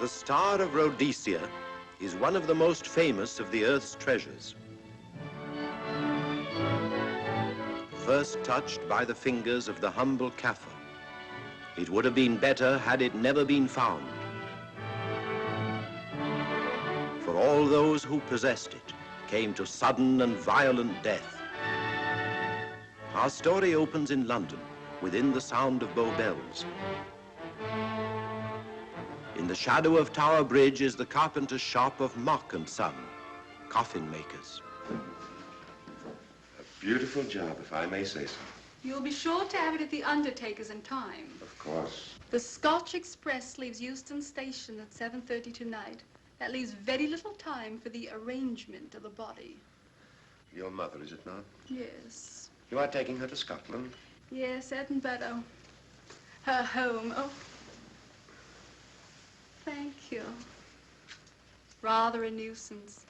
The Star of Rhodesia is one of the most famous of the Earth's treasures. First touched by the fingers of the humble Kaffir, it would have been better had it never been found. For all those who possessed it came to sudden and violent death. Our story opens in London, within the sound of Bow Bells. In the shadow of Tower Bridge is the carpenter's shop of Mock and Son, coffin makers. A beautiful job, if I may say so. You'll be sure to have it at the undertaker's in time. Of course. The Scotch Express leaves Euston Station at 7:30 tonight. That leaves very little time for the arrangement of the body. Your mother, is it not? Yes. You are taking her to Scotland? Yes, Edinburgh. Her home. Oh. Thank you. Rather a nuisance.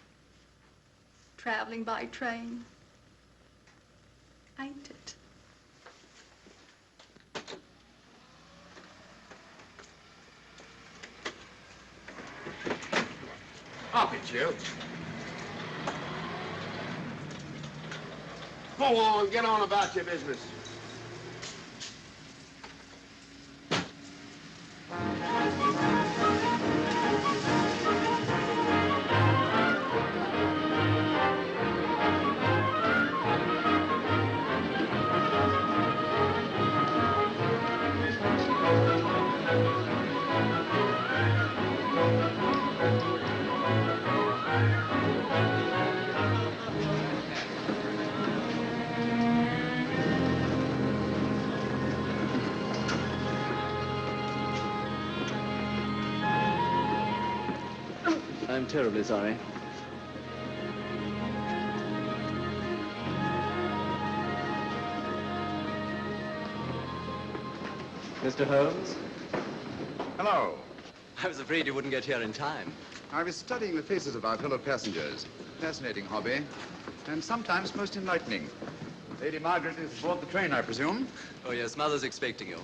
Traveling by train. Ain't it? Up it, you. Go on, get on about your business. I'm terribly sorry. Mr. Holmes? Hello. I was afraid you wouldn't get here in time. I was studying the faces of our fellow passengers. Fascinating hobby, and sometimes most enlightening. Lady Margaret is aboard the train, I presume? Oh, yes, Mother's expecting you.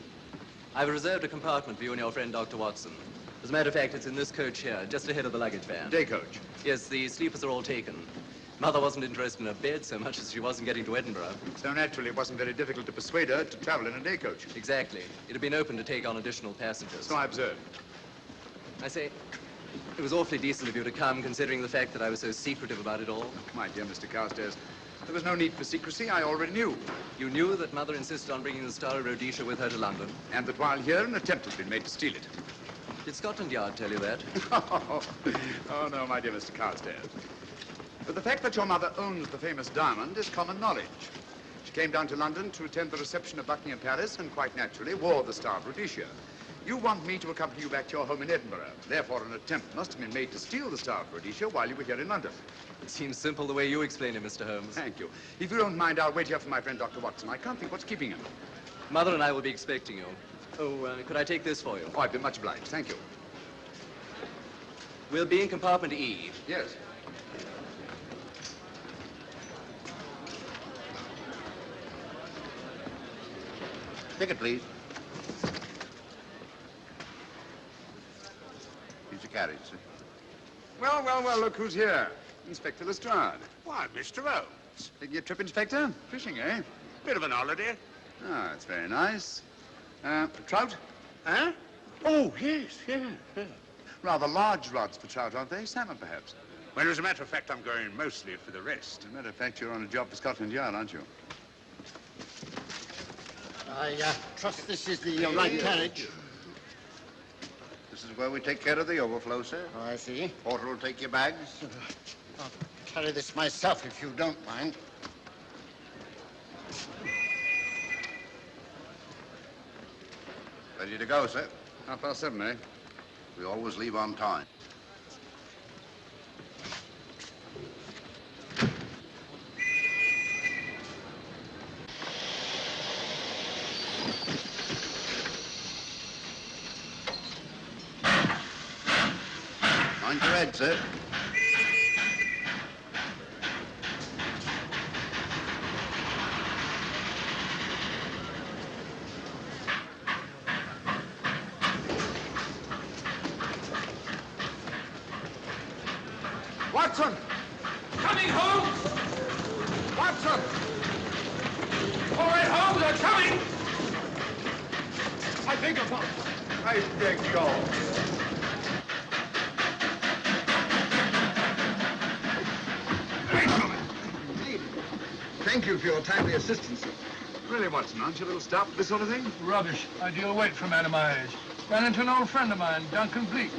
I've reserved a compartment for you and your friend, Dr. Watson. As a matter of fact, it's in this coach here, just ahead of the luggage van. Day coach? Yes, the sleepers are all taken. Mother wasn't interested in a bed so much as she wasn't getting to Edinburgh. So naturally, it wasn't very difficult to persuade her to travel in a day coach. Exactly. It had been open to take on additional passengers. So I observed. I say, it was awfully decent of you to come, considering the fact that I was so secretive about it all. My dear Mr. Carstairs, there was no need for secrecy. I already knew. You knew that Mother insisted on bringing the Star of Rhodesia with her to London? And that while here, an attempt has been made to steal it. Did Scotland Yard tell you that? Oh, no, my dear Mr. Carstairs. But the fact that your mother owns the famous diamond is common knowledge. She came down to London to attend the reception of Buckingham Palace and quite naturally wore the Star of Rhodesia. You want me to accompany you back to your home in Edinburgh. Therefore, an attempt must have been made to steal the Star of Rhodesia while you were here in London. It seems simple the way you explain it, Mr. Holmes. Thank you. If you don't mind, I'll wait here for my friend, Dr. Watson. I can't think what's keeping him. Mother and I will be expecting you. Oh, could I take this for you? Oh, I'd be much obliged. Thank you. We'll be in compartment E. Yes. Ticket, please. Here's your carriage, sir. Well, well, well, look who's here. Inspector Lestrade. Why, Mr. Holmes. Taking your trip, Inspector? Fishing, eh? Bit of an holiday. Ah, that's very nice. Trout? Huh? Oh, yes, yeah. Rather large rods for trout, aren't they? Salmon, perhaps? Well, as a matter of fact, I'm going mostly for the rest. As a matter of fact, you're on a job for Scotland Yard, aren't you? I trust this is the right carriage. This is where we take care of the overflow, sir. Oh, I see. Porter will take your bags. I'll carry this myself, if you don't mind. Ready to go, sir? 7:30, eh? We always leave on time. Mind your head, sir. Watson! Coming, Holmes! Watson! All right, Holmes, I'm coming! I beg your pardon. I beg yours. Thank you for your timely assistance. Really, Watson, aren't you a little stout for this sort of thing? Rubbish. Ideal weight for a man of my age. Ran into an old friend of mine, Duncan Bleak.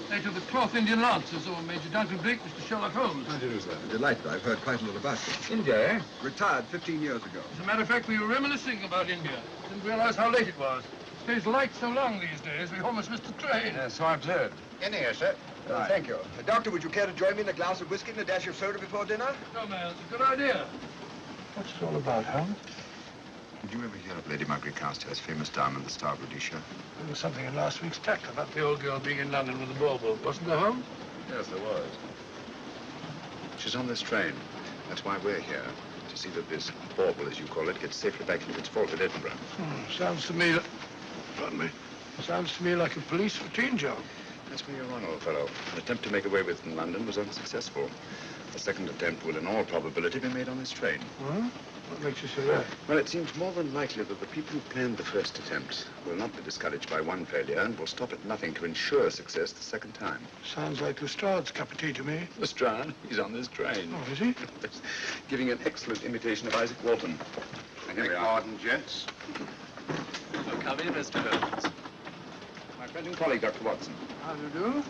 Later of the Cloth Indian Lancers, or Major Duncan Bleak, Mr. Sherlock Holmes. How do you do, sir? Delighted. I've heard quite a lot about you. India, eh? Retired 15 years ago. As a matter of fact, we were reminiscing about India. Didn't realize how late it was. Stays light so long these days, we almost missed the train. Yes, so I've heard. In here, sir. Right. Thank you. Doctor, would you care to join me in a glass of whiskey and a dash of soda before dinner? No, man, it's a good idea. What's it all about, Holmes? Did you ever hear of Lady Margaret Carstairs' famous diamond, the Star of Rhodesia? There was something in last week's text about the old girl being in London with a bauble, wasn't there, Holmes? Yes, there was. She's on this train. That's why we're here. To see that this bauble, as you call it, gets safely back into its vault at Edinburgh. Sounds to me... Pardon me. Sounds to me like a police routine job. That's where you're wrong, old fellow. An attempt to make away with it in London was unsuccessful. A second attempt will, in all probability, be made on this train. Huh? What makes you say that? Well, it seems more than likely that the people who planned the first attempt will not be discouraged by one failure and will stop at nothing to ensure success the second time. Sounds like Lestrade's cup of tea to me. Lestrade, he's on this train. Oh, is he? Giving an excellent imitation of Isaac Walton. And here we are. Pardon, gents. So come in, Mr. Holmes. My friend and colleague, Dr. Watson. How do you do?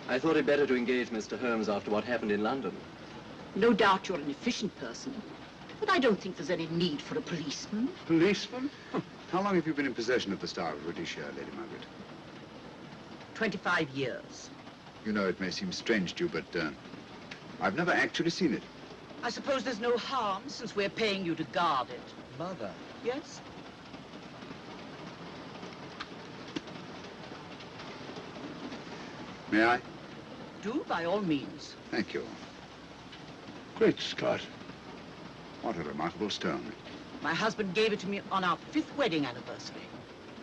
I thought it better to engage Mr. Holmes after what happened in London. No doubt you're an efficient person, but I don't think there's any need for a policeman. Policeman? How long have you been in possession of the Star of Rhodesia, Lady Margaret? 25 years. You know, it may seem strange to you, but I've never actually seen it. I suppose there's no harm since we're paying you to guard it. Mother. Yes? May I? Do, by all means. Thank you. Great Scott. What a remarkable stone. My husband gave it to me on our 5th wedding anniversary.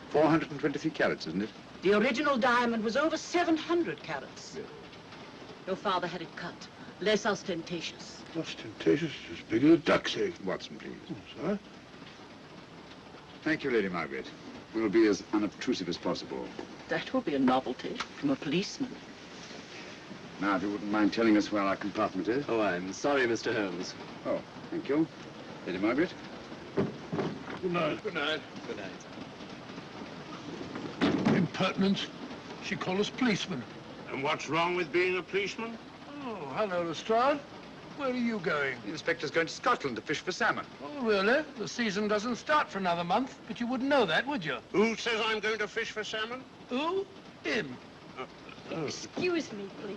423 carats, isn't it? The original diamond was over 700 carats. Yeah. Your father had it cut, less ostentatious. Ostentatious, as big as a duck's egg. Watson, please. Oh, sir? Thank you, Lady Margaret. We'll be as unobtrusive as possible. That will be a novelty from a policeman. Now, if you wouldn't mind telling us where our compartment is. Oh, I'm sorry, Mr. Holmes. Oh, thank you. Lady Margaret? Good night. Good night. Good night. Impertinence. She called us policemen. And what's wrong with being a policeman? Oh, hello, Lestrade. Where are you going? The inspector's going to Scotland to fish for salmon. Oh, really? The season doesn't start for another month, but you wouldn't know that, would you? Who says I'm going to fish for salmon? Who? Him. Excuse me, please.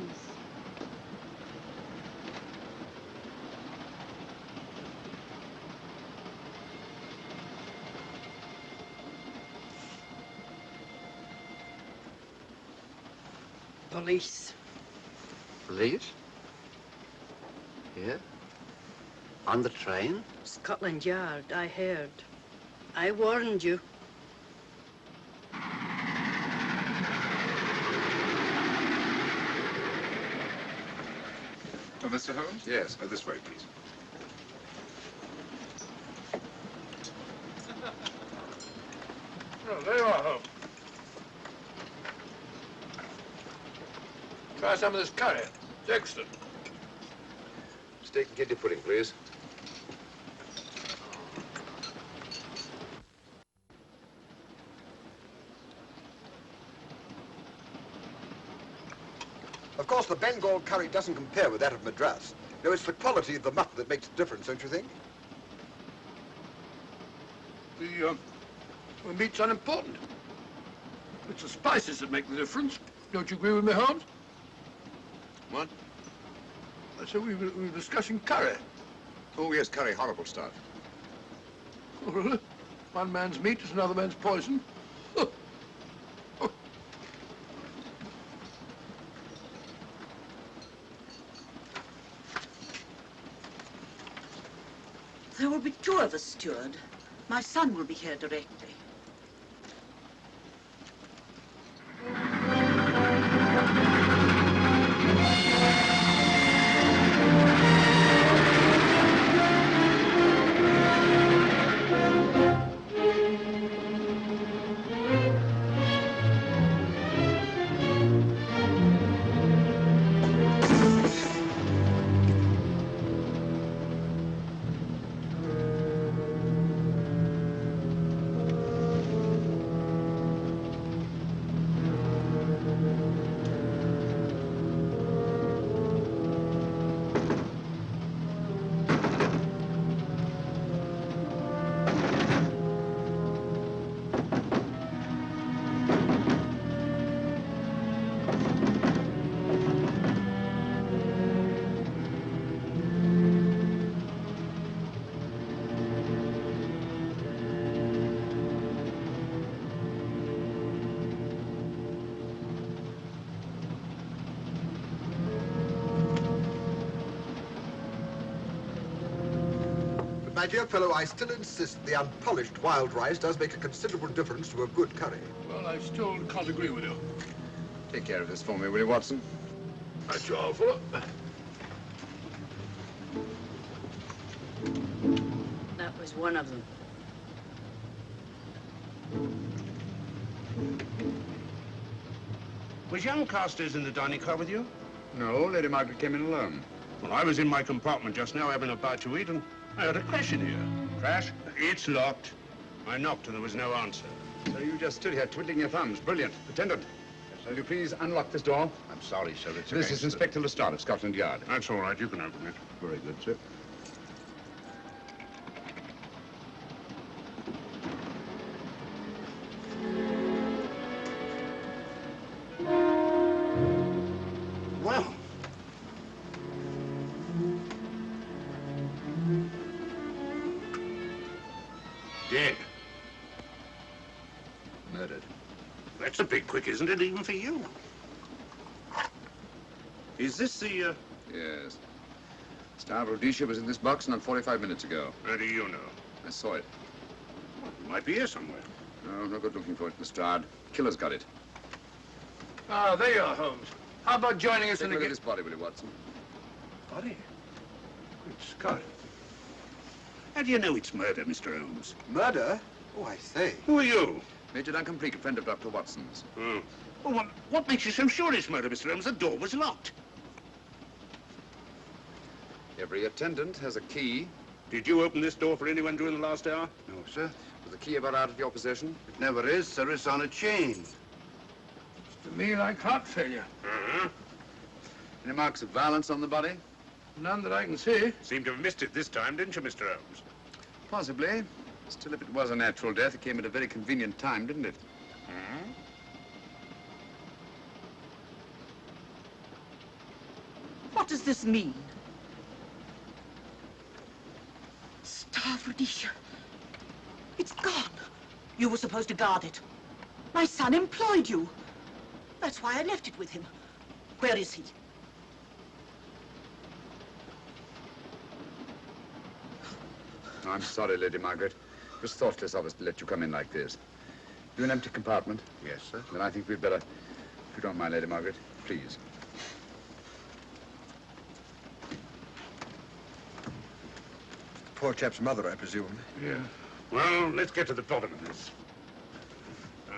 Police. Police? Here? On the train? Scotland Yard, I heard. I warned you. Oh, Mr. Holmes? Yes. This way, please. Oh, there you are, Holmes. Try some of this curry. It's excellent. Steak and kidney pudding, please. Of course, the Bengal curry doesn't compare with that of Madras. No, it's the quality of the mutton that makes the difference, don't you think? The meat's unimportant. It's the spices that make the difference. Don't you agree with me, Holmes? What? I said we were discussing curry. Oh, yes, curry, horrible stuff. Oh, really? One man's meat is another man's poison. There will be 2 of us, steward. My son will be here directly. But, my dear fellow, I still insist the unpolished wild rice does make a considerable difference to a good curry. Well, I still can't agree with you. Take care of this for me, will you, Watson? That's your fault. That was one of them. Was young Carstairs in the dining car with you? No, Lady Margaret came in alone. Well, I was in my compartment just now having a bite to eat, and I heard a crash in here. Crash? It's locked. I knocked and there was no answer. So you just stood here twiddling your thumbs. Brilliant. Attendant, will you please unlock this door? I'm sorry, sir. It's This is Inspector Lestrade of Scotland Yard. That's all right. You can open it. Very good, sir. Well, Dead. Murdered. That's a bit quick, isn't it, even for you? Is this the, Yes. Star of Rhodesia was in this box not 45 minutes ago. How do you know? I saw it. Well, it might be here somewhere. No good looking for it, Lestrade. Killer's got it. Ah, there you are, Holmes. How about joining us Take in a the... look at this body, will you, Watson? Body? Good Scott. How do you know it's murder, Mr. Holmes? murder? Oh, I say. Who are you? Major Duncan Bleak, a friend of Dr. Watson's. Oh. Well, what makes you so sure it's murder, Mr. Holmes? The door was locked. Every attendant has a key. Did you open this door for anyone during the last hour? No, sir. Was the key ever out of your possession? It never is, sir. It's on a chain. To me, like heart failure. Uh-huh. Any marks of violence on the body? None that I can see. Seemed to have missed it this time, didn't you, Mr. Holmes? Possibly. Still, if it was a natural death, it came at a very convenient time, didn't it? Hmm? What does this mean? Star of Rhodesia. It's gone. You were supposed to guard it. My son employed you. That's why I left it with him. Where is he? I'm sorry, Lady Margaret. It was thoughtless of us to let you come in like this. You an empty compartment? Yes, sir. Then I think we'd better, if you don't mind, Lady Margaret, please. Poor chap's mother, I presume. Yeah. Well, let's get to the bottom of this.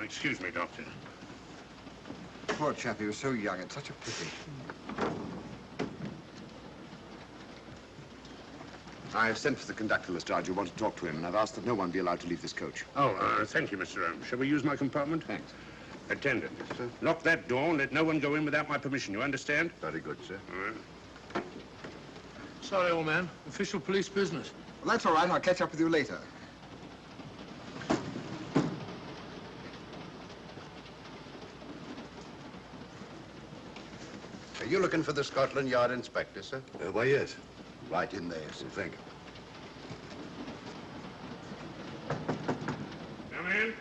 Excuse me, Doctor. Poor chap, he was so young. It's such a pity. I've sent for the conductor, Lestrade. You want to talk to him, and I've asked that no one be allowed to leave this coach. Oh, thank you, Mr. Holmes. Shall we use my compartment? Thanks. Attendant. Yes, sir. Lock that door and let no one go in without my permission. You understand? Very good, sir. All right. Sorry, old man. Official police business. Well, that's all right. I'll catch up with you later. Are you looking for the Scotland Yard inspector, sir? Why, yes. Right in there, sir. Thank you. Come in.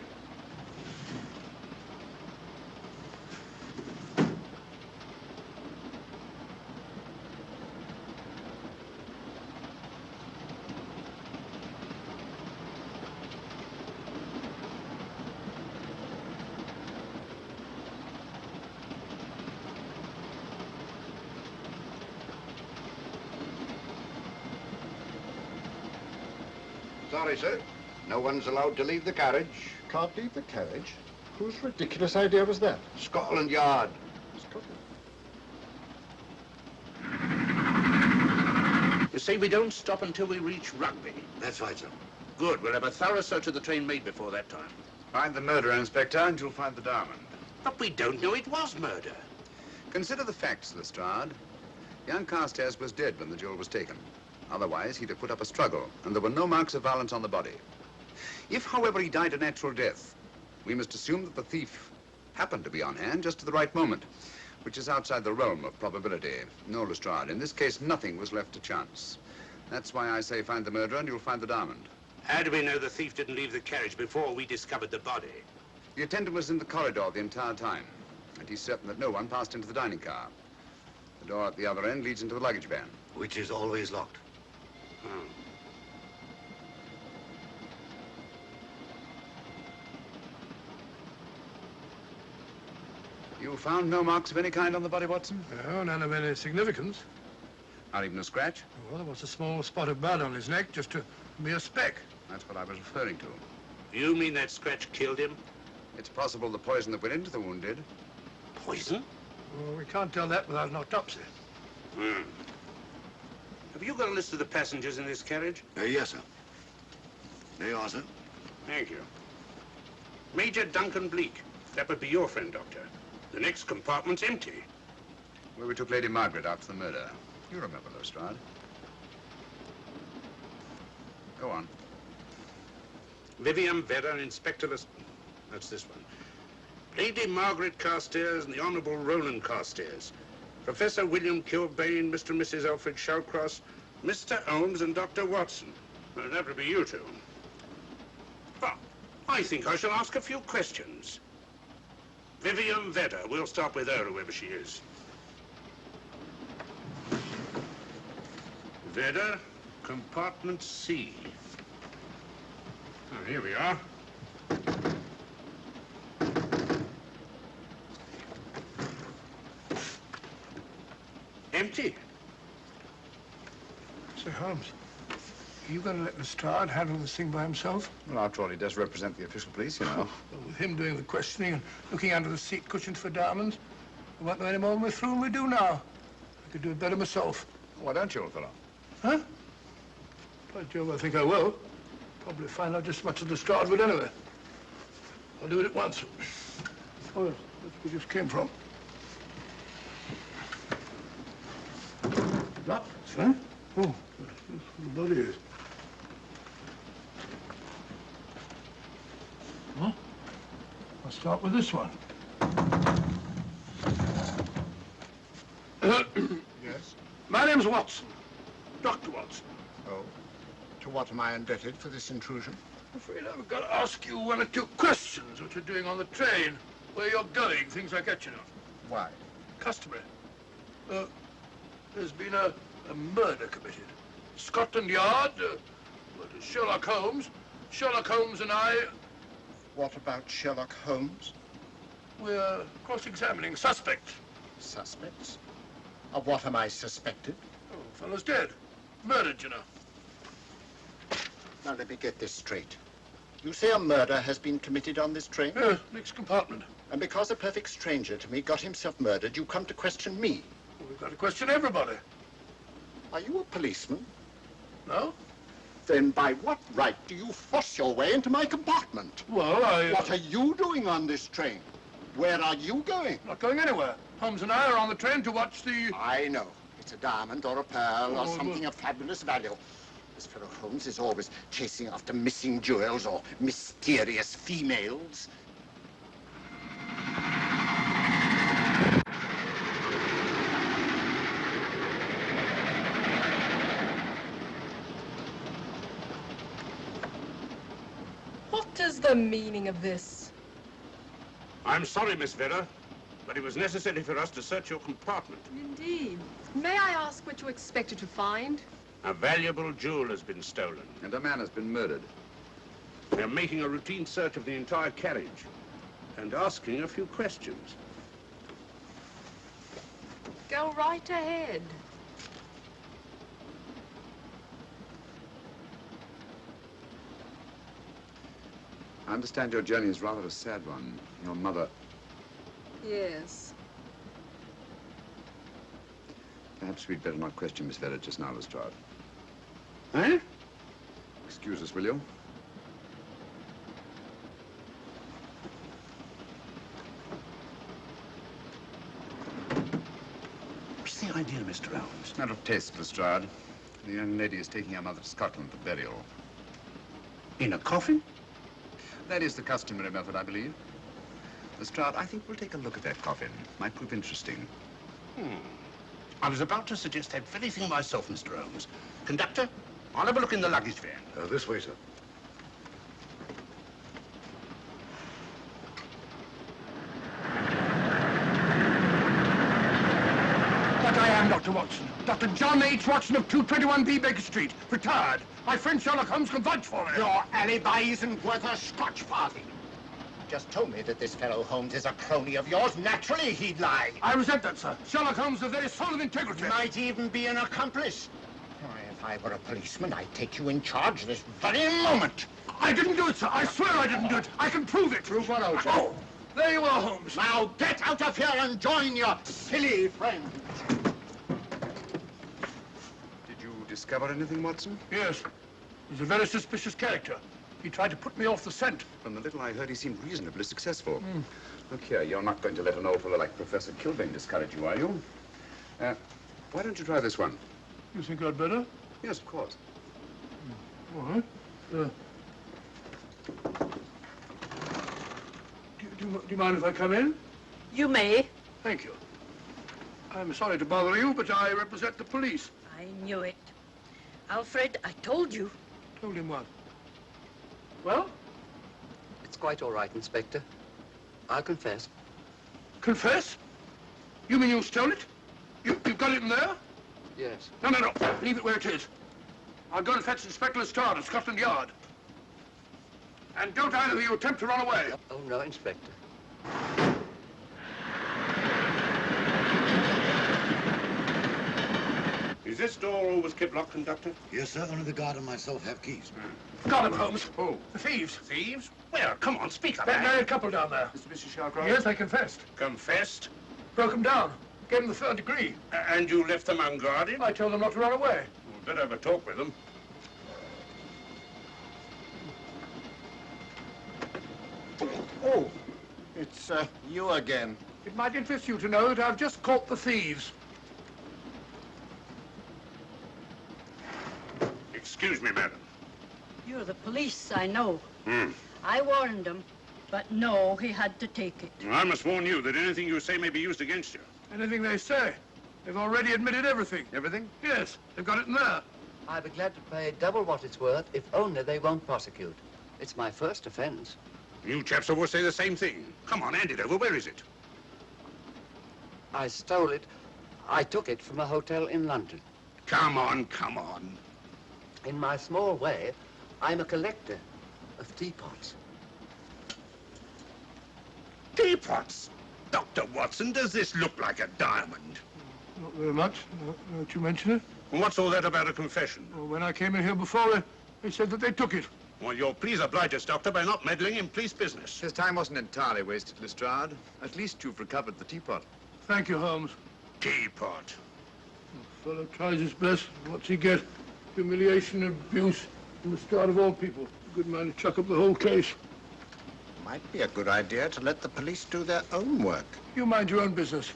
Sorry, sir. No one's allowed to leave the carriage. Can't leave the carriage? Whose ridiculous idea was that? Scotland Yard. You see, we don't stop until we reach Rugby. That's right, sir. Good. We'll have a thorough search of the train made before that time. Find the murderer, Inspector, and you'll find the diamond. But we don't know it was murder. Consider the facts, Lestrade. Young Carstairs was dead when the jewel was taken. Otherwise, he'd have put up a struggle, and there were no marks of violence on the body. If, however, he died a natural death, we must assume that the thief happened to be on hand just at the right moment, which is outside the realm of probability. No, Lestrade, in this case, nothing was left to chance. That's why I say find the murderer and you'll find the diamond. How do we know the thief didn't leave the carriage before we discovered the body? The attendant was in the corridor the entire time, and he's certain that no one passed into the dining car. The door at the other end leads into the luggage van. Which is always locked. Oh. You found no marks of any kind on the body, Watson? No, none of any significance. Not even a scratch? Well, there was a small spot of blood on his neck, just a mere speck. That's what I was referring to. You mean that scratch killed him? It's possible the poison that went into the wound did. Poison? Well, we can't tell that without an autopsy. Hmm. Have you got a list of the passengers in this carriage? Yes, sir. There you are, sir. Thank you. Major Duncan Bleak. That would be your friend, Doctor. The next compartment's empty. Where we took Lady Margaret after the murder. You remember, Lestrade. Go on. Vivian Vedder, Inspector That's this one. Lady Margaret Carstairs and the Honourable Roland Carstairs. Professor William Kilbane, Mr. and Mrs. Alfred Shawcross, Mr. Holmes and Dr. Watson. Well, that would be you two. Well, I think I shall ask a few questions. Vivian Vedder, we'll start with her, whoever she is. Vedder, compartment C. Oh, here we are. Empty. Sir Holmes, are you going to let Lestrade handle this thing by himself? Well, after all, he does represent the official police, you know. Well, with him doing the questioning and looking under the seat cushions for diamonds, we won't know any more when we're through than we do now. I could do it better myself. Why don't you, old fellow? Huh? By Jove, I think I will. Probably find out just as much as Lestrade would anyway. I'll do it at once. Oh, that's where we just came from. That, huh? Oh, that's where the body is. Huh? I'll start with this one. Yes? My name's Watson. Dr. Watson. Oh. To what am I indebted for this intrusion? I'm afraid I've got to ask you one or two questions. What you're doing on the train, where you're going, things like that, you know. Why? Customary. There's been a murder committed. Scotland Yard, Sherlock Holmes. Sherlock Holmes and I... What about Sherlock Holmes? We're cross-examining suspects. Suspects? Of what am I suspected? Oh, fellow's dead. Murdered, you know. Now, let me get this straight. You say a murder has been committed on this train? Yes, next compartment. And because a perfect stranger to me got himself murdered, you come to question me? Well, we've got to question everybody. Are you a policeman? No? Then by what right do you force your way into my compartment? Well, What are you doing on this train? Where are you going? Not going anywhere. Holmes and I are on the train to watch the... I know. It's a diamond or a pearl or something of fabulous value. This fellow Holmes is always chasing after missing jewels or mysterious females. What is the meaning of this? I'm sorry, Miss Vedder, but it was necessary for us to search your compartment. Indeed. May I ask what you expected to find? A valuable jewel has been stolen. And a man has been murdered. We're making a routine search of the entire carriage and asking a few questions. Go right ahead. I understand your journey is rather a sad one. Your mother... Yes. Perhaps we'd better not question Miss Vedder just now, Lestrade. Eh? Excuse us, will you? What's the idea, Mr. Holmes? Matter of taste, Lestrade. The young lady is taking her mother to Scotland for burial. In a coffin? That is the customary method, I believe. Lestrade, I think we'll take a look at that coffin. Might prove interesting. I was about to suggest that very thing myself, Mr. Holmes. Conductor, I'll have a look in the luggage van. This way, sir. But I am Dr. Watson. Dr. John H. Watson of 221B Baker Street, retired. My friend Sherlock Holmes can vouch for me. Your alibi isn't worth a Scotch farthing. just told me that this fellow Holmes is a crony of yours. Naturally, he'd lie. I resent that, sir. Sherlock Holmes is the very soul of integrity. Might even be an accomplice. Why, if I were a policeman, I'd take you in charge this very moment. I didn't do it, sir. I swear I didn't do it. I can prove it. Prove what, Old Oh, there you are, Holmes. Now get out of here and join your silly friends. Did you discover anything, Watson? Yes. He's a very suspicious character. He tried to put me off the scent. From the little I heard, he seemed reasonably successful. Look here, you're not going to let an old fellow like Professor Kilbane discourage you, are you? Why don't you try this one? You think I'd better? Yes, of course. All right. Do you mind if I come in? You may. Thank you. I'm sorry to bother you, but I represent the police. I knew it. Alfred, I told you. Told him what? Well? It's quite all right, Inspector. I'll confess. Confess? You mean you stole it? You've got it in there? Yes. No. Leave it where it is. I'll go and fetch Inspector Lestrade at Scotland Yard. And don't either of you attempt to run away. Oh, no, Inspector. Is this door always kept locked, Conductor? Yes, sir. Only the guard and myself have keys. Got him, Holmes. Oh. The thieves. Thieves? Where? Come on, speak up. That married couple down there. Mr. Sharkrow? Yes, they confessed. Confessed? Broke them down. Gave them the 3rd degree. And you left them unguarded? I told them not to run away. We'd better have a talk with them. Oh, it's you again. It might interest you to know that I've just caught the thieves. Excuse me, madam. You're the police, I know. I warned him, but no, he had to take it. Well, I must warn you that anything you say may be used against you. Anything they say. They've already admitted everything. Everything? Yes, they've got it in there. I'd be glad to pay double what it's worth if only they won't prosecute. It's my first offense. You chaps always say the same thing. Come on, hand it over. Where is it? I stole it. I took it from a hotel in London. Come on, come on. In my small way, I'm a collector of teapots. Teapots? Dr. Watson, does this look like a diamond? Not very much, now that you mention it. And what's all that about a confession? Well, when I came in here before, they said that they took it. Well, you'll please oblige us, Doctor, by not meddling in police business. His time wasn't entirely wasted, Lestrade. At least you've recovered the teapot. Thank you, Holmes. Teapot. The fellow tries his best. What's he get? Humiliation and abuse from the start of all people. A good man to chuck up the whole case. Might be a good idea to let the police do their own work. You mind your own business.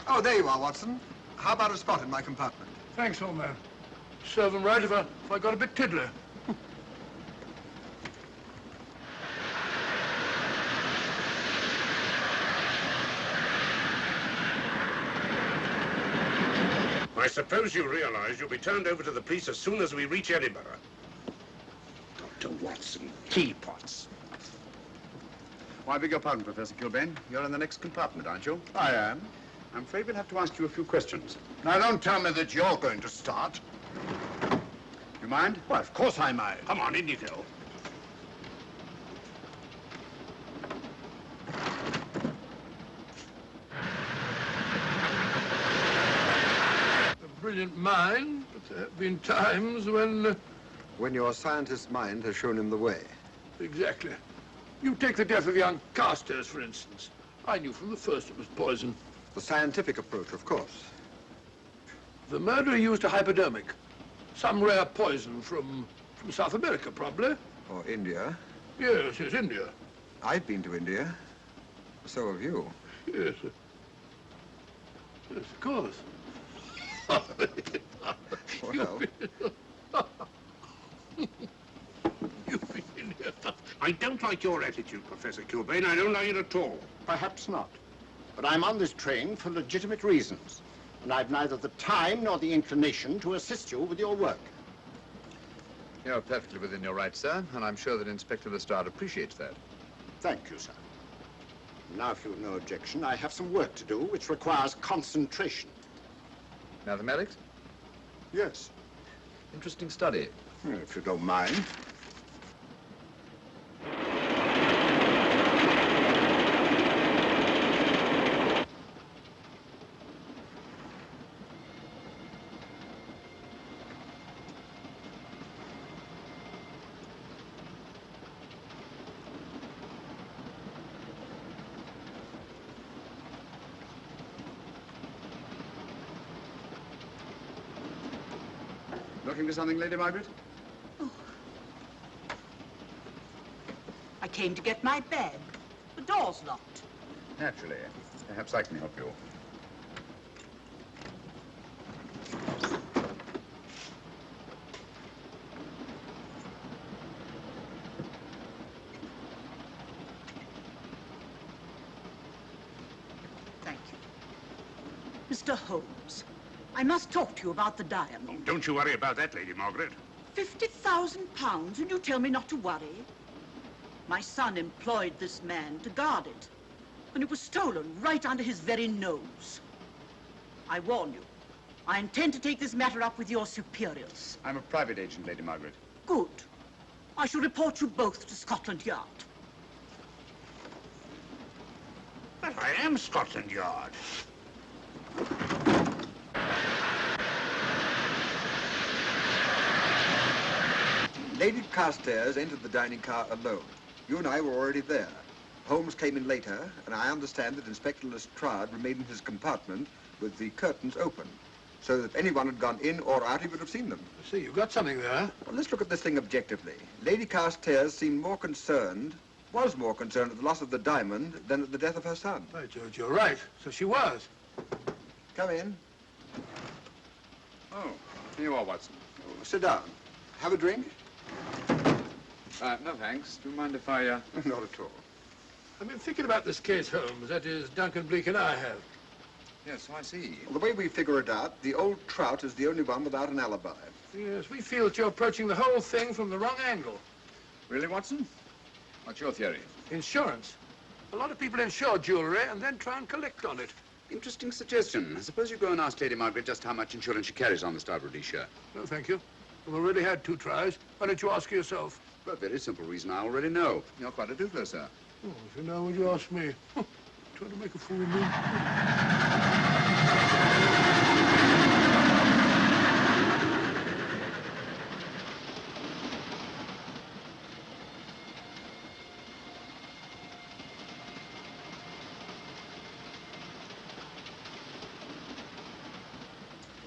Oh, there you are, Watson. How about a spot in my compartment? Thanks, old man. Serve them right if I got a bit tiddler. I suppose you realize you'll be turned over to the police as soon as we reach Edinburgh. Dr. Watson, teapots. Well, I beg your pardon, Professor Kilbane. You're in the next compartment, aren't you? I am. I'm afraid we'll have to ask you a few questions. Now, don't tell me that you're going to start. You mind? Well, of course I mind. Come on, in you go. A brilliant mind, but there have been times when... When your scientist's mind has shown him the way. Exactly. You take the death of young Carstairs, for instance. I knew from the first it was poison. The scientific approach, of course. The murderer used a hypodermic. Some rare poison from South America, probably. Or India. Yes, India. I've been to India. So have you. Yes. Yes, of course. Well. You've been in here. I don't like your attitude, Professor Kilbane. I don't like it at all. Perhaps not. But I'm on this train for legitimate reasons. And I've neither the time nor the inclination to assist you with your work. You're perfectly within your rights, sir, and I'm sure that Inspector Lestrade appreciates that. Thank you, sir. Now, if you've no objection, I have some work to do which requires concentration. Mathematics? Yes. Interesting study. If you don't mind. Looking for something, Lady Margaret? I came to get my bag. The door's locked. Naturally. Perhaps I can help you. Thank you. Mr. Holmes, I must talk to you about the diamond. Oh, don't you worry about that, Lady Margaret. £50,000, and you tell me not to worry? My son employed this man to guard it, and it was stolen right under his very nose. I warn you, I intend to take this matter up with your superiors. I'm a private agent, Lady Margaret. Good. I shall report you both to Scotland Yard. But I am Scotland Yard. Lady Carstairs entered the dining car alone. You and I were already there. Holmes came in later, and I understand that Inspector Lestrade remained in his compartment with the curtains open, so that if anyone had gone in or out, he would have seen them. I see, you've got something there. Well, let's look at this thing objectively. Lady Carstairs seemed more concerned, was more concerned at the loss of the diamond than at the death of her son. By George, you're right. So she was. Come in. Oh, here you are, Watson. Oh, sit down. Have a drink? No, thanks. Do you mind if I, Not at all. I've been thinking about this case, Holmes. That is, Duncan Bleak and I have. Yes, so I see. Well, the way we figure it out, the old trout is the only one without an alibi. Yes, we feel that you're approaching the whole thing from the wrong angle. Really, Watson? What's your theory? Insurance. A lot of people insure jewelry and then try and collect on it. Interesting suggestion. I suppose you go and ask Lady Margaret just how much insurance she carries on the Star of Rhodesia. No, thank you. We've already had 2 tries. Why don't you ask her yourself? For a very simple reason I already know. You're quite a doodler, sir. Oh, if you know, would you ask me? Trying to make a fool of me.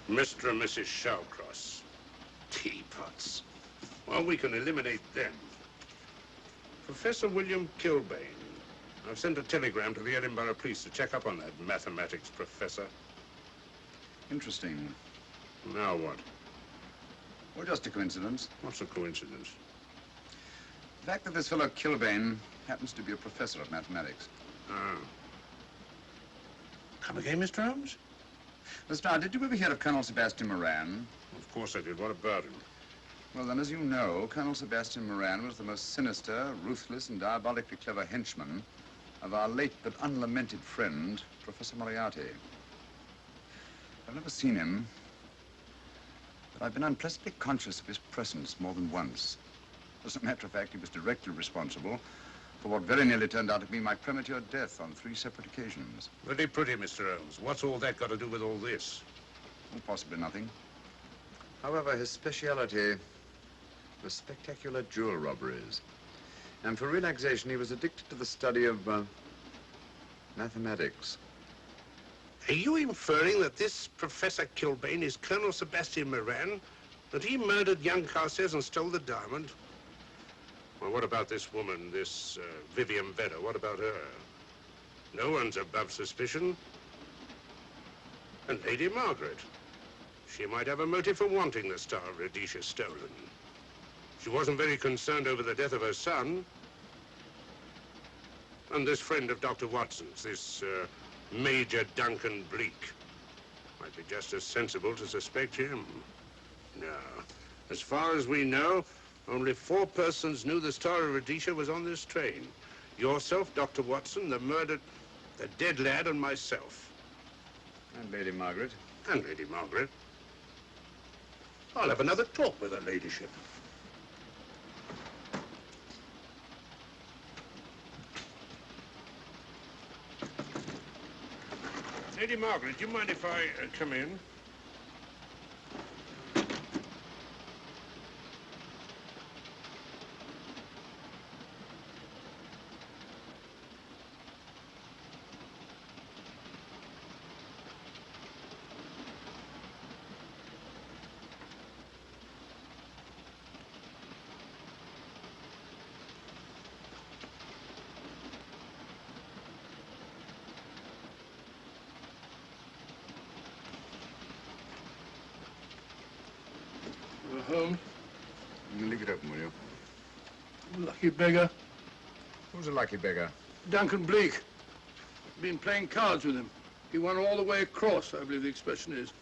Mr. and Mrs. Shallcross. Teapots. Well, we can eliminate them. Professor William Kilbane. I've sent a telegram to the Edinburgh police to check up on that mathematics professor. Interesting. Now what? Well, just a coincidence. What's a coincidence? The fact that this fellow Kilbane happens to be a professor of mathematics. Ah. Come again, Mr. Holmes? Lestrade, did you ever hear of Colonel Sebastian Moran? Of course I did. What about him? Well, then, as you know, Colonel Sebastian Moran was the most sinister, ruthless, and diabolically clever henchman of our late but unlamented friend, Professor Moriarty. I've never seen him, but I've been unpleasantly conscious of his presence more than once. As a matter of fact, he was directly responsible for what very nearly turned out to be my premature death on 3 separate occasions. Very pretty, Mr. Holmes. What's all that got to do with all this? Well, possibly nothing. However, his speciality was spectacular jewel robberies. And for relaxation, he was addicted to the study of mathematics. Are you inferring that this Professor Kilbane is Colonel Sebastian Moran? That he murdered young Carstairs and stole the diamond? Well, what about this woman, this Vivian Vedder? What about her? No one's above suspicion. And Lady Margaret. She might have a motive for wanting the Star of Rhodesia stolen. She wasn't very concerned over the death of her son. And this friend of Dr. Watson's, this Major Duncan Bleak, might be just as sensible to suspect him. No. As far as we know, only 4 persons knew the Star of Rhodesia was on this train. Yourself, Dr. Watson, the murdered, the dead lad, and myself. And Lady Margaret. And Lady Margaret. I'll have another talk with her ladyship. Lady Margaret, do you mind if I come in? Holmes. Leave it open, will you? Lucky beggar. Who's a lucky beggar? Duncan Bleak. Been playing cards with him. He won all the way across, I believe the expression is.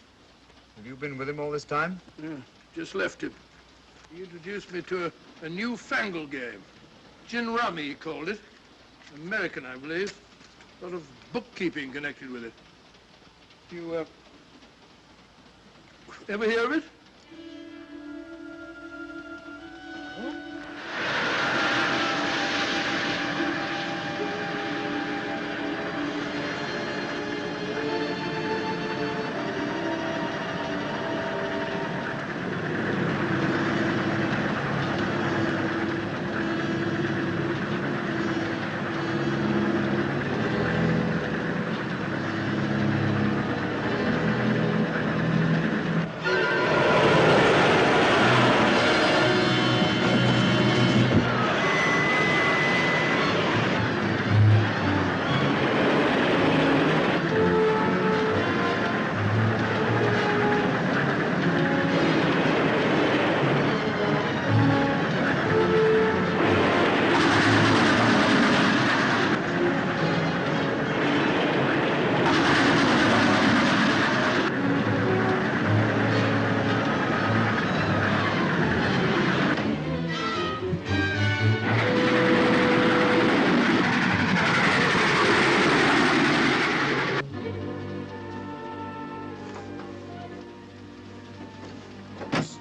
Have you been with him all this time? Yeah, just left him. He introduced me to a newfangled game. Gin rummy, he called it. American, I believe. A lot of bookkeeping connected with it. You, ever hear of it?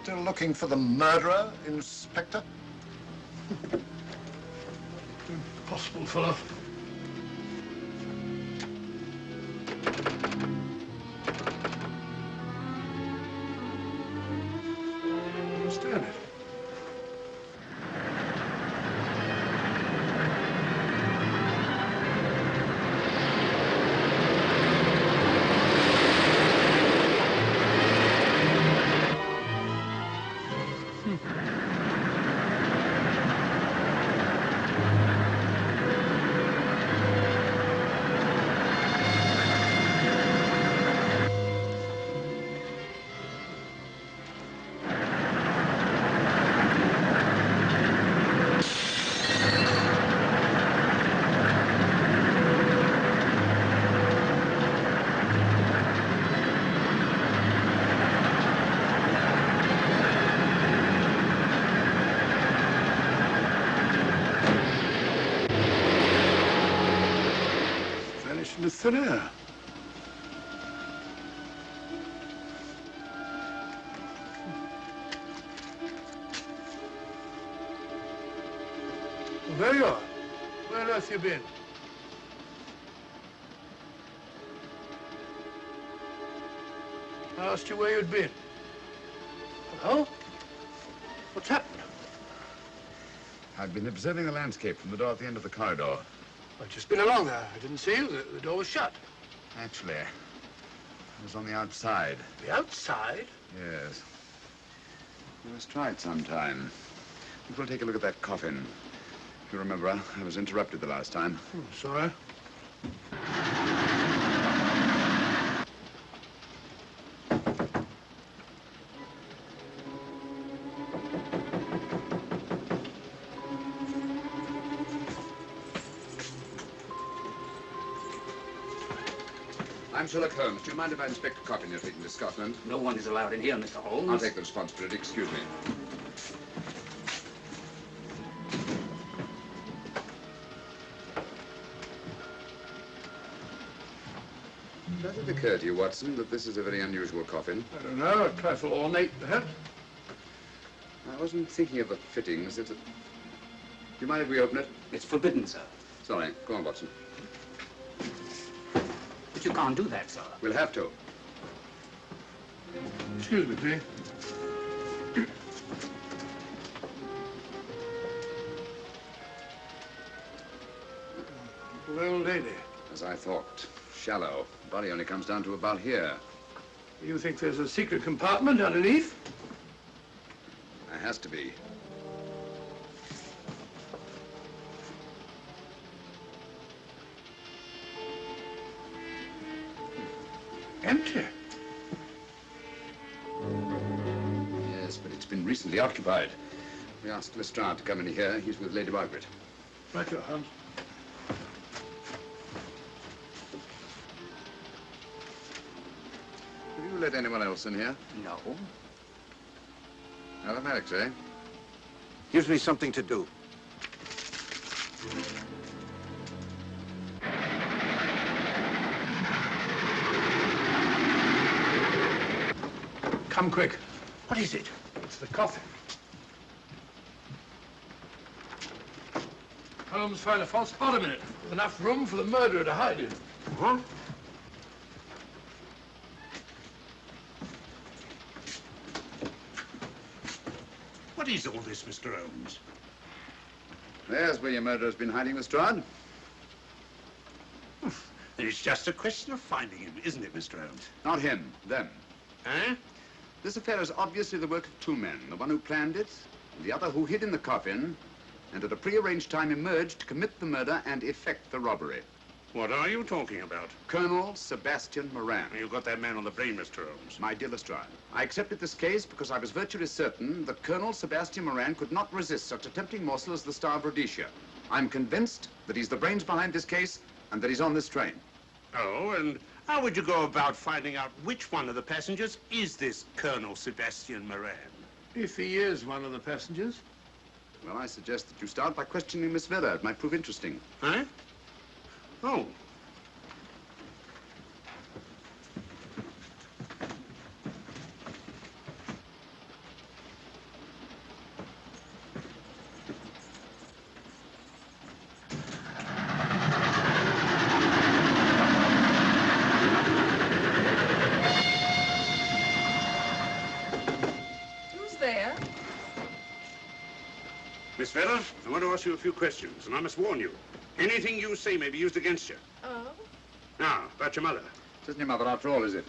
Still looking for the murderer, Inspector? Impossible, fellow. Understand it. Into thin air. Well, there you are. Where on earth you been? I asked you where you'd been. Well, what's happened? I've been observing the landscape from the door at the end of the corridor. I've just been along there. I didn't see you. The door was shut. Actually, I was on the outside. The outside? Yes. We must try it sometime. I think we'll take a look at that coffin. If you remember, I was interrupted the last time. Sorry. I'm Sherlock Holmes. Do you mind if I inspect a coffin you're taking to Scotland? No one is allowed in here, Mr. Holmes. I'll take the responsibility. Excuse me. Does it occur to you, Watson, that this is a very unusual coffin? I don't know. A trifle ornate, perhaps. I wasn't thinking of the fittings. Do you mind if we open it? It's forbidden, sir. Sorry. Go on, Watson. But you can't do that, sir. We'll have to. Excuse me, please. Poor old lady. As I thought. Shallow. Body only comes down to about here. You think there's a secret compartment underneath? There has to be. Empty. Yes, but it's been recently Presently occupied. We asked Lestrade to come in here. He's with Lady Margaret. Right, your Holmes. Have you let anyone else in here? No. Mathematics, eh? Gives me something to do. Come quick. What is it? It's the coffin. Holmes found a false bottom in it, with enough room for the murderer to hide in. Huh? What is all this, Mr. Holmes? There's where your murderer's been hiding, Lestrade. It's just a question of finding him, isn't it, Mr. Holmes? Not him, them. Eh? This affair is obviously the work of two men, the one who planned it, and the other who hid in the coffin, and at a prearranged time emerged to commit the murder and effect the robbery. What are you talking about? Colonel Sebastian Moran. You got that man on the brain, Mr. Holmes. My dear Lestrade, I accepted this case because I was virtually certain that Colonel Sebastian Moran could not resist such a tempting morsel as the Star of Rhodesia. I'm convinced that he's the brains behind this case and that he's on this train. Oh, and how would you go about finding out which one of the passengers is this Colonel Sebastian Moran? If he is one of the passengers. Well, I suggest that you start by questioning Miss Vera. It might prove interesting. Huh? Oh. Who's there? Miss Vera, I want to ask you a few questions, and I must warn you. Anything you say may be used against you. Oh? Now, about your mother. It isn't your mother after all, is it?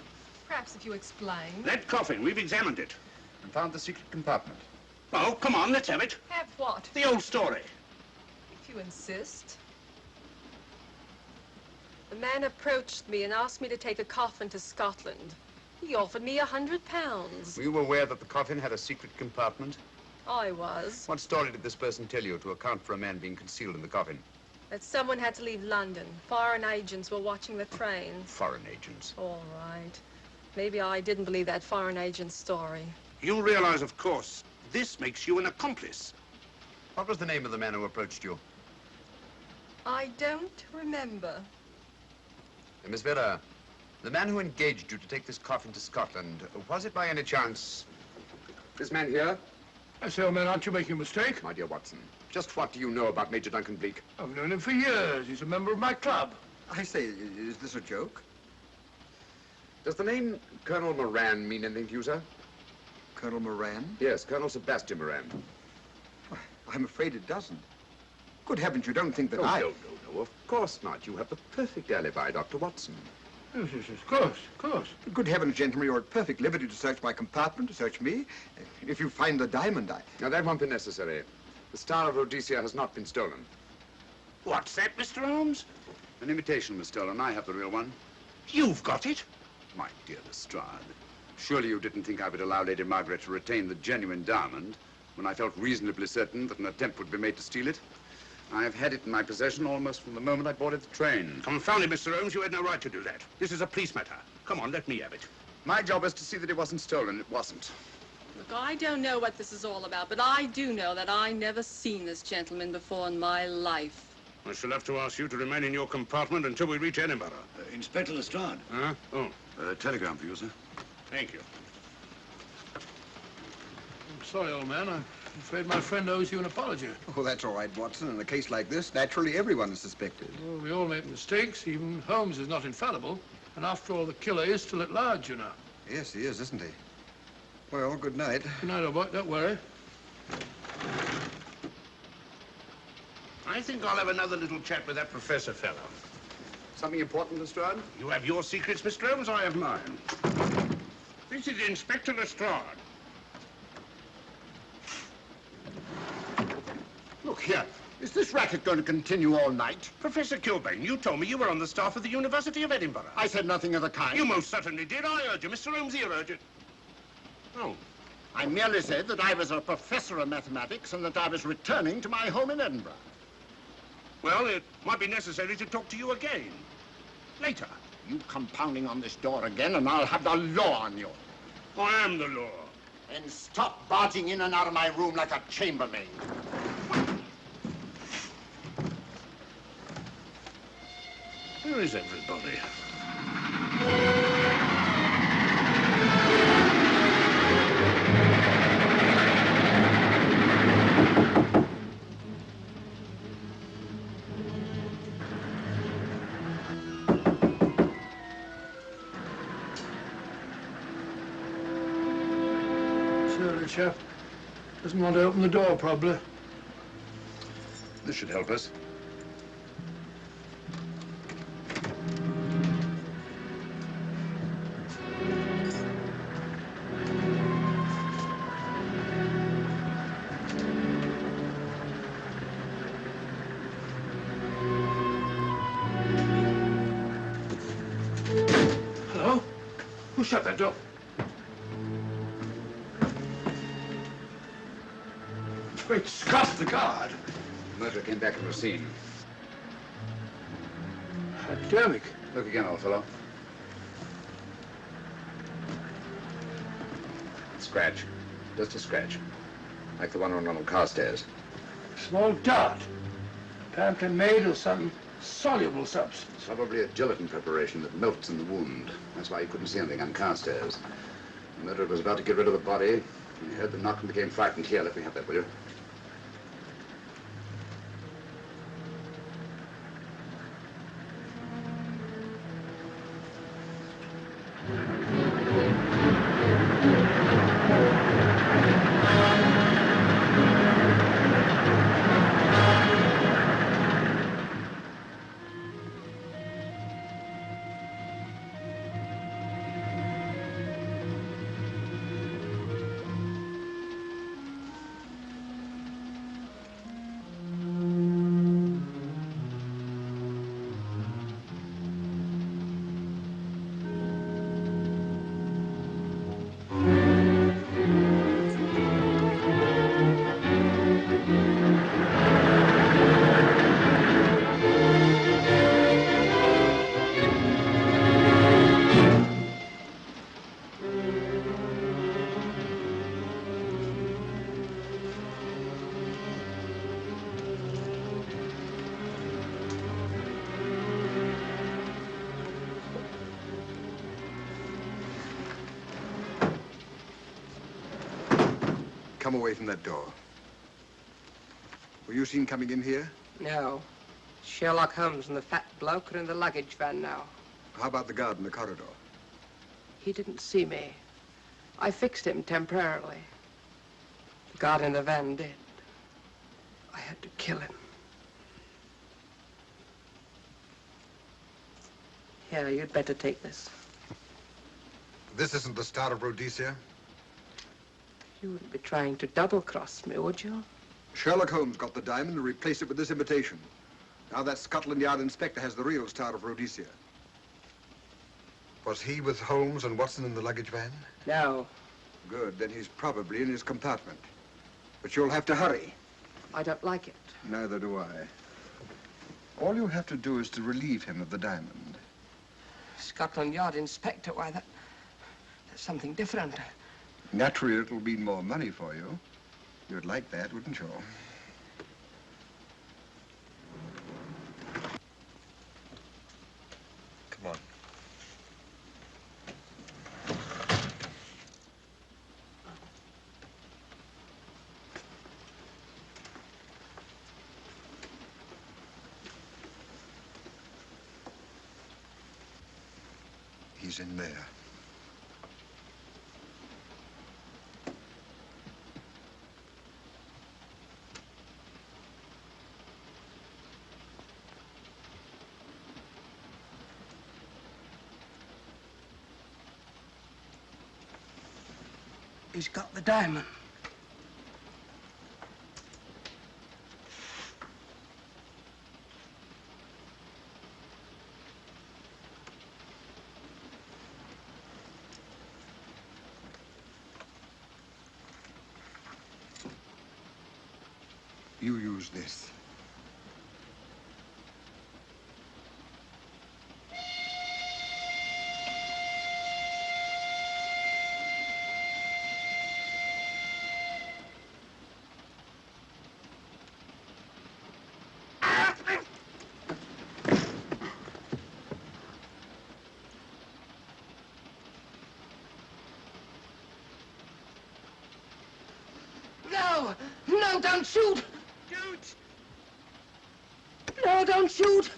Perhaps if you explain. That coffin, we've examined it. And found the secret compartment. Oh, come on, let's have it. Have what? The old story. If you insist. The man approached me and asked me to take a coffin to Scotland. He offered me £100. Were you aware that the coffin had a secret compartment? I was. What story did this person tell you to account for a man being concealed in the coffin? That someone had to leave London. Foreign agents were watching the trains. Foreign agents. All right. Maybe I didn't believe that foreign agent story. You realize, of course, this makes you an accomplice. What was the name of the man who approached you? I don't remember. Miss Vera, the man who engaged you to take this coffin to Scotland, was it by any chance this man here? I say, old man, aren't you making a mistake? My dear Watson, just what do you know about Major Duncan Bleak? I've known him for years. He's a member of my club. I say, is this a joke? Does the name Colonel Moran mean anything to you, sir? Colonel Moran? Yes, Colonel Sebastian Moran. I'm afraid it doesn't. Good heavens, you don't think that No, of course not. You have the perfect alibi, Dr. Watson. Yes, of course. Good heavens, gentlemen, you're at perfect liberty to search my compartment, to search me. If you find the diamond, Now, that won't be necessary. The Star of Rhodesia has not been stolen. What's that, Mr. Holmes? An imitation was stolen. I have the real one. You've got it? My dear Lestrade, surely you didn't think I would allow Lady Margaret to retain the genuine diamond when I felt reasonably certain that an attempt would be made to steal it? I have had it in my possession almost from the moment I boarded the train. Confound it, Mr. Holmes, you had no right to do that. This is a police matter. Come on, let me have it. My job is to see that it wasn't stolen. It wasn't. Look, I don't know what this is all about, but I do know that I never seen this gentleman before in my life. I shall have to ask you to remain in your compartment until we reach Edinburgh. Inspector Lestrade. Huh? Oh. Telegram for you, sir. Thank you. I'm sorry, old man. I'm afraid my friend owes you an apology. Oh, that's all right, Watson. In a case like this, naturally everyone is suspected. Well, we all make mistakes. Even Holmes is not infallible. And after all, the killer is still at large, you know. Yes, he is, isn't he? Well, good night. Good night, old boy. Don't worry. I think I'll have another little chat with that professor fellow. Something important, Lestrade? You have your secrets, Mr. Holmes, I have mine. This is Inspector Lestrade. Look here. Is this racket going to continue all night? Professor Kilbane, you told me you were on the staff of the University of Edinburgh. I said nothing of the kind. You most certainly did. I urge you. Mr. Holmes here urged it. Oh, I merely said that I was a professor of mathematics and that I was returning to my home in Edinburgh. Well, it might be necessary to talk to you again. Later. You come pounding on this door again and I'll have the law on you. I am the law. And stop barging in and out of my room like a chambermaid. Where is everybody? Surly chap doesn't want to open the door, probably. This should help us. Hello? Who shut that door? Great Scott, the guard. The murderer came back from the scene. Hypodermic. Look again, old fellow. Scratch. Just a scratch. Like the one on Ronald Carstairs. Small dart. Apparently made of some soluble substance. Probably a gelatin preparation that melts in the wound. That's why you couldn't see anything on Carstairs. The murderer was about to get rid of the body. He heard the knock and became frightened. Here, let me have that, will you? Come away from that door. Were you seen coming in here? No. Sherlock Holmes and the fat bloke are in the luggage van now. How about the guard in the corridor? He didn't see me. I fixed him temporarily. The guard in the van did. I had to kill him. Here, you'd better take this. This isn't the Star of Rhodesia? You wouldn't be trying to double-cross me, would you? Sherlock Holmes got the diamond and replaced it with this imitation. Now that Scotland Yard inspector has the real Star of Rhodesia. Was he with Holmes and Watson in the luggage van? No. Good, then he's probably in his compartment. But you'll have to hurry. I don't like it. Neither do I. All you have to do is to relieve him of the diamond. Scotland Yard inspector, why, that's something different. Naturally, it'll mean more money for you. You'd like that, wouldn't you? Come on. He's in there. He's got the diamond. You use this. No! No, don't shoot! Shoot! No, don't shoot!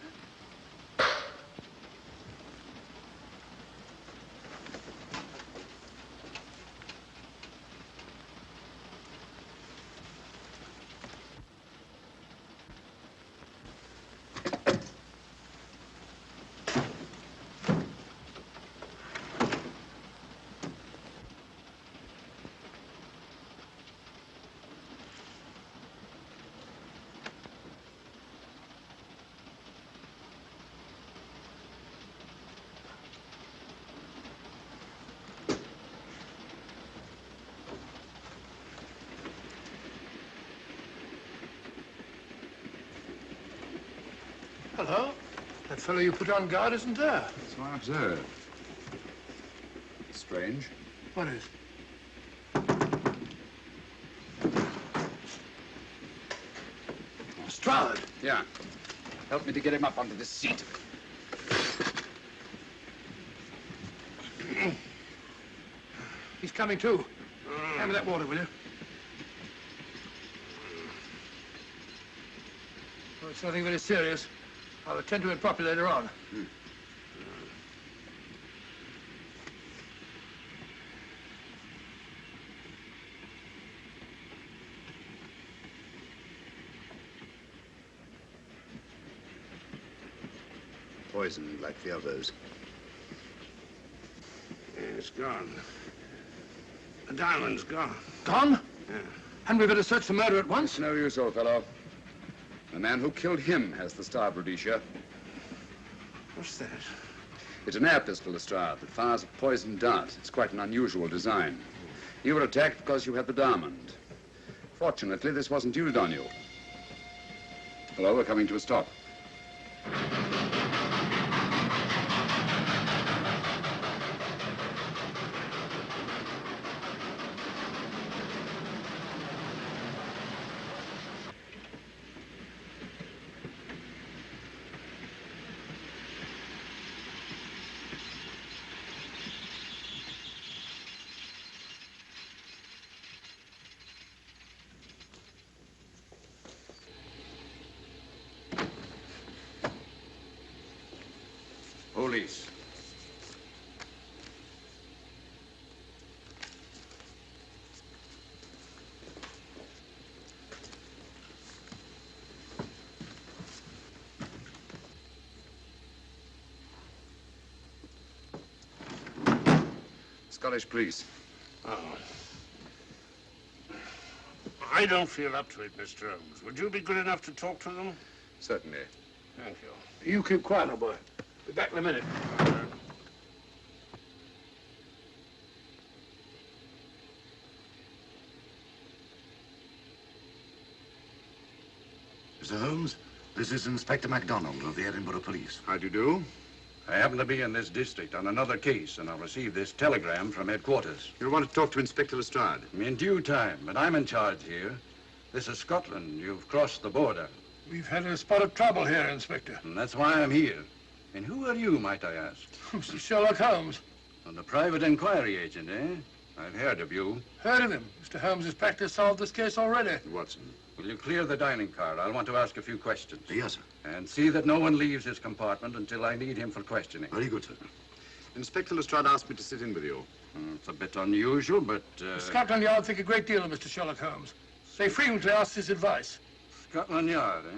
Hello. That fellow you put on guard isn't there. So I observe. Strange. What is? Stroud. Yeah. Help me to get him up onto this seat. He's coming too. Hand me that water, will you? Well, it's nothing very serious. I'll attend to it properly later on. Poisoned like the others. Yeah, it's gone. The diamond's gone. Gone? Yeah. Hadn't we better search the murder at once? It's no use, old fellow. The man who killed him has the Star of Rhodesia. What's that? It's an air pistol, Lestrade, that fires a poisoned dart. It's quite an unusual design. You were attacked because you had the diamond. Fortunately, this wasn't used on you. Hello, we're coming to a stop. Police. Scottish police. Oh. I don't feel up to it, Mr. Holmes. Would you be good enough to talk to them? Certainly. Thank you. You keep quiet, old boy. Be back in a minute. Mr. Holmes, this is Inspector MacDonald of the Edinburgh Police. How do you do? I happen to be in this district on another case, and I'll receive this telegram from headquarters. You want to talk to Inspector Lestrade? In due time, but I'm in charge here. This is Scotland. You've crossed the border. We've had a spot of trouble here, Inspector. And that's why I'm here. And who are you, might I ask? Mr. Sherlock Holmes. And the private inquiry agent, eh? I've heard of you. Heard of him. Mr. Holmes has practically solved this case already. Watson. Will you clear the dining car? I'll want to ask a few questions. Yes, sir. And see that no one leaves his compartment until I need him for questioning. Very good, sir. Inspector Lestrade asked me to sit in with you. It's a bit unusual, but... Scotland Yard think a great deal of Mr. Sherlock Holmes. They frequently ask his advice. Scotland Yard, eh?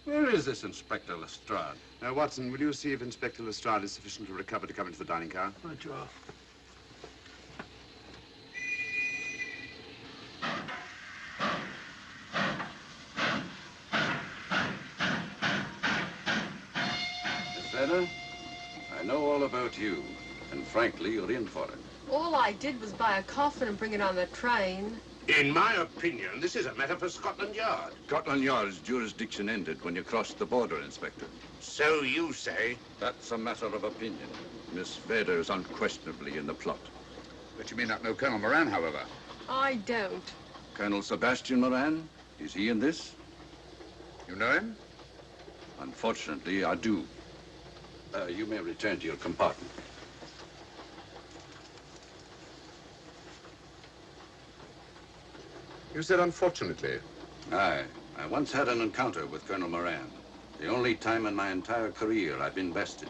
Where is this Inspector Lestrade? Now, Watson, will you see if Inspector Lestrade is sufficiently recovered to come into the dining car? Right, you are. Better? I know all about you, and frankly, you're in for it. All I did was buy a coffin and bring it on the train. In my opinion, this is a matter for Scotland Yard. Scotland Yard's jurisdiction ended when you crossed the border, Inspector. So you say? That's a matter of opinion. Miss Vader is unquestionably in the plot. But you may not know Colonel Moran, however. I don't. Colonel Sebastian Moran, is he in this? You know him? Unfortunately, I do. You may return to your compartment. You said unfortunately. Aye. I once had an encounter with Colonel Moran. The only time in my entire career I've been bested.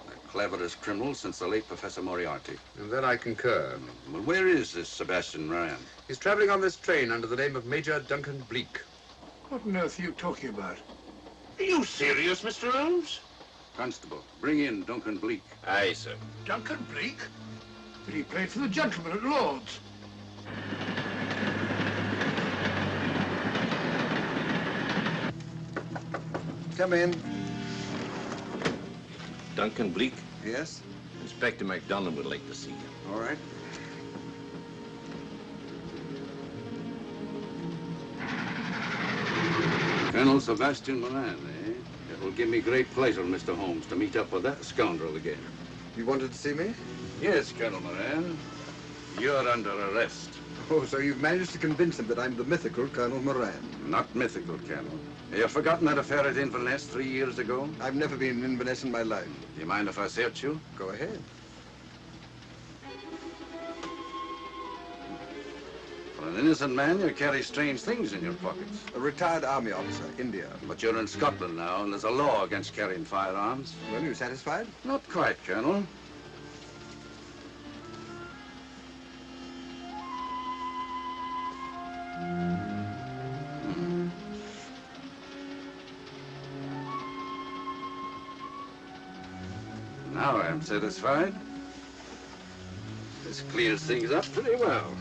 The cleverest criminal since the late Professor Moriarty. And that I concur. Well, where is this Sebastian Moran? He's traveling on this train under the name of Major Duncan Bleak. What on earth are you talking about? Are you serious, Mr. Holmes? Constable, bring in Duncan Bleak. Aye, sir. Duncan Bleak? But he played for the gentleman at Lord's. Come in. Duncan Bleak? Yes? Inspector MacDonald would like to see you. All right. Colonel Sebastian Moran, eh? It will give me great pleasure, Mr. Holmes, to meet up with that scoundrel again. You wanted to see me? Yes, Colonel Moran. You're under arrest. Oh, so you've managed to convince him that I'm the mythical Colonel Moran. Not mythical, Colonel. You've forgotten that affair at Inverness 3 years ago? I've never been in Inverness in my life. Do you mind if I search you? Go ahead. For an innocent man, you carry strange things in your pockets. A retired army officer, India. But you're in Scotland now, and there's a law against carrying firearms. Well, you satisfied? Not quite, Colonel. Now I'm satisfied. This clears things up pretty well.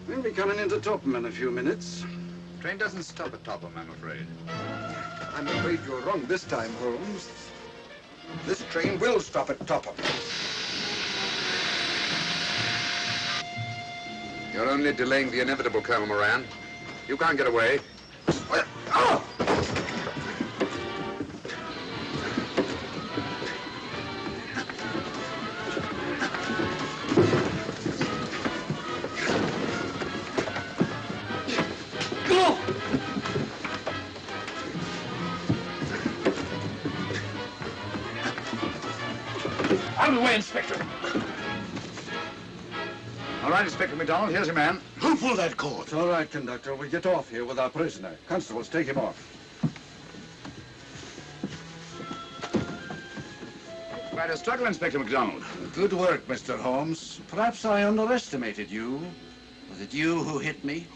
We'll be coming into Topham in a few minutes. Train doesn't stop at Topham, I'm afraid. I'm afraid you're wrong this time, Holmes. This train will stop at Topham. You're only delaying the inevitable, Colonel Moran. You can't get away. Oh! Out of the way, Inspector. All right, Inspector MacDonald, here's your man. Who pulled that cord? It's all right, conductor. We'll get off here with our prisoner. Constables, take him off. Quite a struggle, Inspector MacDonald. Good work, Mr. Holmes. Perhaps I underestimated you. Was it you who hit me?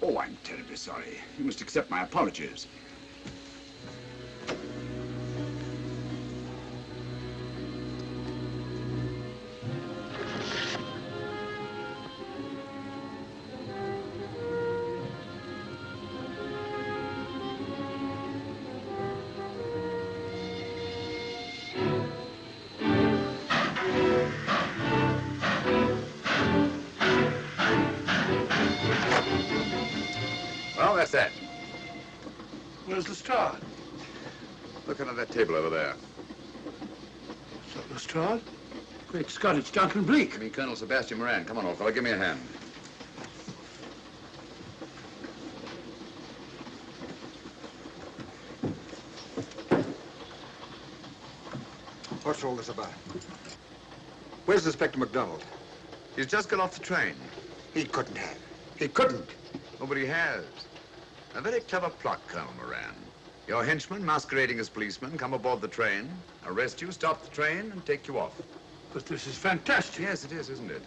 Oh, I'm terribly sorry. You must accept my apologies. Well, that's that. Where's Lestrade? Look under that table over there. Is that Lestrade? Great Scott, it's Duncan Bleak. I mean, Colonel Sebastian Moran. Come on, old fellow, give me a hand. What's all this about? Where's Inspector MacDonald? He's just got off the train. He couldn't have. He couldn't. Oh, but he has. A very clever plot, Colonel Moran. Your henchmen, masquerading as policemen, come aboard the train, arrest you, stop the train, and take you off. But this is fantastic. Yes, it is, isn't it?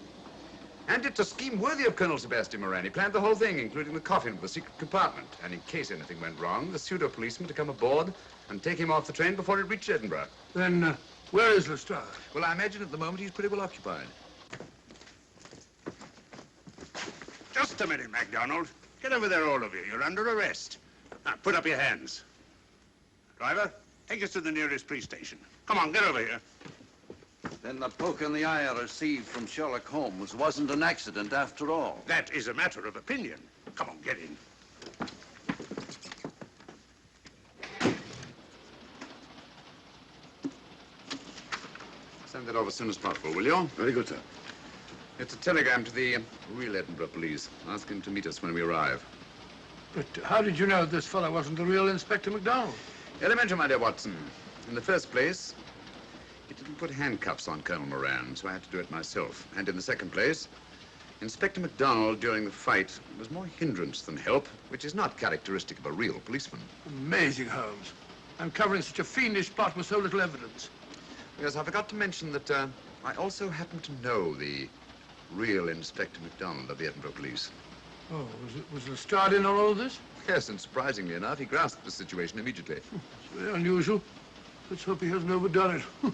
And it's a scheme worthy of Colonel Sebastian Moran. He planned the whole thing, including the coffin with the secret compartment. And in case anything went wrong, the pseudo-policeman to come aboard and take him off the train before it reached Edinburgh. Then, where is Lestrade? Well, I imagine at the moment he's pretty well occupied. Just a minute, MacDonald. Get over there, all of you. You're under arrest. Now, put up your hands. Driver, take us to the nearest police station. Come on, get over here. Then the poke in the eye I received from Sherlock Holmes wasn't an accident after all. That is a matter of opinion. Come on, get in. Send that off as soon as possible, will you? Very good, sir. It's a telegram to the real Edinburgh police. Ask him to meet us when we arrive. But how did you know this fellow wasn't the real Inspector MacDonald? Elementary, my dear Watson. In the first place, he didn't put handcuffs on Colonel Moran, so I had to do it myself. And in the second place, Inspector MacDonald, during the fight, was more hindrance than help, which is not characteristic of a real policeman. Amazing, Holmes. Uncovering such a fiendish plot with so little evidence. Yes, I forgot to mention that I also happen to know the real Inspector MacDonald of the Edinburgh Police. Oh, was Lestrade in on all of this? Yes, and surprisingly enough, he grasped the situation immediately. It's very unusual. Let's hope he hasn't overdone it.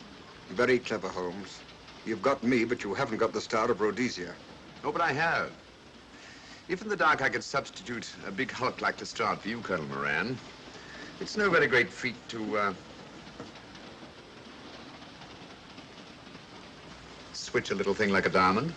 Very clever, Holmes. You've got me, but you haven't got the Star of Rhodesia. Oh, but I have. If in the dark I could substitute a big hulk like Lestrade for you, Colonel Moran, it's no very great feat to, switch a little thing like a diamond.